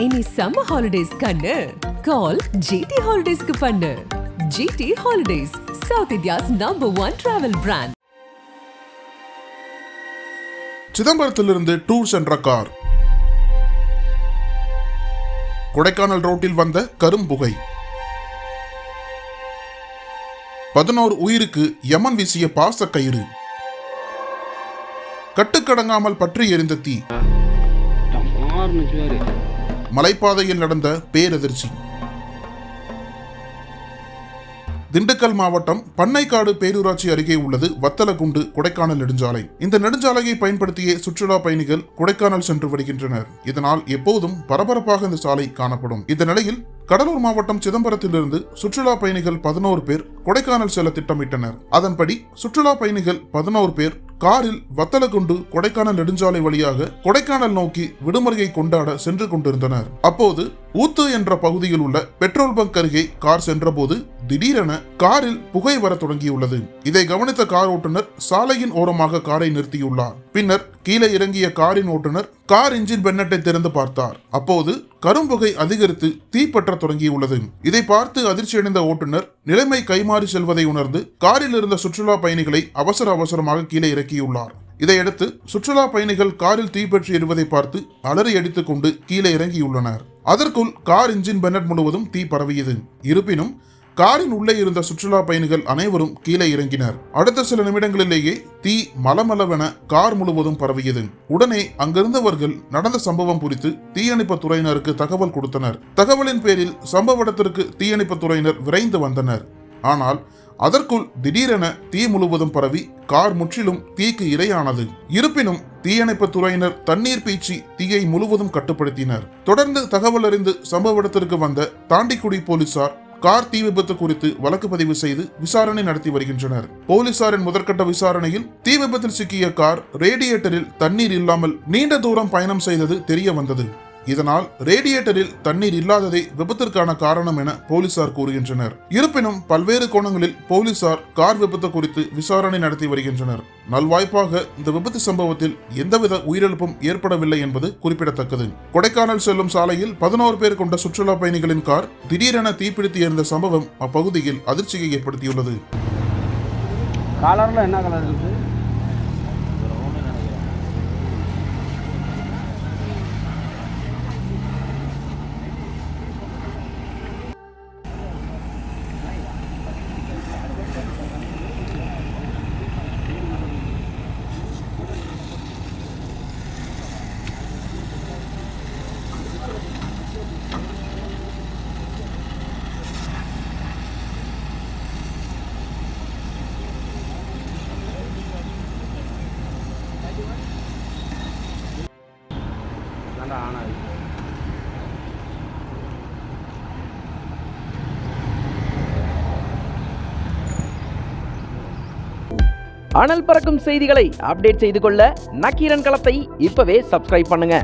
இனி summer holidays கண்ணு கால் GT ஹாலிடேஸ்க்கு பண்ணு. GT holidays, south India's #1 travel brand. சிதம்பரத்திலிருந்து டூர் சென்ற கார். கொடைக்கானல் ரோட்டில் வந்த கரும்புகை. 11 உயிருக்கு யமன் வீசிய பாச கயிறு. கட்டுக்கடங்காமல் பற்றி எரிந்த தீ. மலைப்பாதையில் நடந்த பேரதிர்ச்சி. திண்டுக்கல் மாவட்டம் பண்ணைக்காடு பேரூராட்சி அருகே உள்ளது வத்தலகுண்டு கொடைக்கானல் நெடுஞ்சாலை. இந்த நெடுஞ்சாலையை பயன்படுத்திய சுற்றுலா பயணிகள் கொடைக்கானல் சென்று வருகின்றனர். இதனால் எப்போதும் பரபரப்பாக இந்த சாலை காணப்படும். இந்த நிலையில் கடலூர் மாவட்டம் சிதம்பரத்திலிருந்து சுற்றுலா பயணிகள் 11 பேர் கொடைக்கானல் செல்ல திட்டமிட்டனர். அதன்படி சுற்றுலா பயணிகள் 11 பேர் காரில் வத்தலகுண்டு கொடைக்கானல் நெடுஞ்சாலை வழியாக கொடைக்கானல் நோக்கி விடுமுறையை கொண்டாட சென்று கொண்டிருந்தனர். அப்போது ஊத்து என்ற பகுதியில் உள்ள பெட்ரோல் பங்க் அருகே கார் சென்றபோது திடீரென காரில் புகை வர தொடங்கியுள்ளது. இதை கவனித்த கார் ஓட்டுநர் சாலையின் ஓரமாக காரை நிறுத்தியுள்ளார். பின்னர் கீழே இறங்கிய காரின் ஓட்டுநர் கார் இன்ஜின் பென்னட்டை திறந்து பார்த்தார். அப்போது கரும்புகை அதிகரித்து தீப்பற்ற தொடங்கியுள்ளது. இதை பார்த்து அதிர்ச்சியடைந்த ஓட்டுநர் நிலைமை கைமாறி செல்வதை உணர்ந்து காரில் இருந்த சுற்றுலா பயணிகளை அவசரமாக கீழே இறக்கியுள்ளார். இதையடுத்து சுற்றுலா பயணிகள் காரில் தீப்பற்றி எரிவதை பார்த்து அலறி அடித்துக் கொண்டு கீழே இறங்கியுள்ளனர். அதற்குள் கார் இன்ஜின் பென்னட் முழுவதும் தீ பரவியது. இருப்பினும் காரின் உள்ளே இருந்த சுற்றுலா பயணிகள் அனைவரும் கீழே இறங்கினர். அடுத்த சில நிமிடங்களிலேயே தீ மலமளவென கார் முழுவதும் பரவியது. உடனே அங்கிருந்தவர்கள் நடந்த சம்பவம் குறித்து தீயணைப்பு துறையினருக்கு தகவல் கொடுத்தனர். தகவலின் பேரில் சம்பவ இடத்திற்கு தீயணைப்பு துறையினர் விரைந்து வந்தனர். ஆனால் அதற்குள் திடீரென தீ முழுவதும் பரவி கார் முற்றிலும் தீக்கு இரையானது. இருப்பினும் தீயணைப்பு துறையினர் தண்ணீர் பீச்சி தீயை முழுவதும் கட்டுப்படுத்தினர். தொடர்ந்து தகவல் அறிந்து சம்பவ இடத்திற்கு வந்த தாண்டிக்குடி போலீசார் கார் தீ விபத்து குறித்து வழக்கு பதிவு செய்து விசாரணை நடத்தி வருகின்றனர். போலீசாரின் முதற்கட்ட விசாரணையில் தீ விபத்தில் சிக்கிய கார் ரேடியேட்டரில் தண்ணீர் இல்லாமல் நீண்ட தூரம் பயணம் செய்தது தெரிய வந்தது. இதனால் ரேடியேட்டரில் தண்ணீர் இல்லாததே விபத்திற்கான காரணம் என போலீசார் கூறுகின்றனர். இருப்பினும் பல்வேறு கோணங்களில் போலீசார் கார் விபத்து குறித்து விசாரணை நடத்தி வருகின்றனர். நல்வாய்ப்பாக இந்த விபத்து சம்பவத்தில் எந்தவித உயிரிழப்பும் ஏற்படவில்லை என்பது குறிப்பிடத்தக்கது. கொடைக்கானல் செல்லும் சாலையில் 11 பேர் கொண்ட சுற்றுலா பயணிகளின் கார் திடீரென தீப்பிடித்து எரிந்த சம்பவம் அப்பகுதியில் அதிர்ச்சியை ஏற்படுத்தியுள்ளது. அனல் பறக்கும் செய்திகளை அப்டேட் செய்து கொள்ள நக்கீரன் களத்தை இப்பவே சப்ஸ்கிரைப் பண்ணுங்க.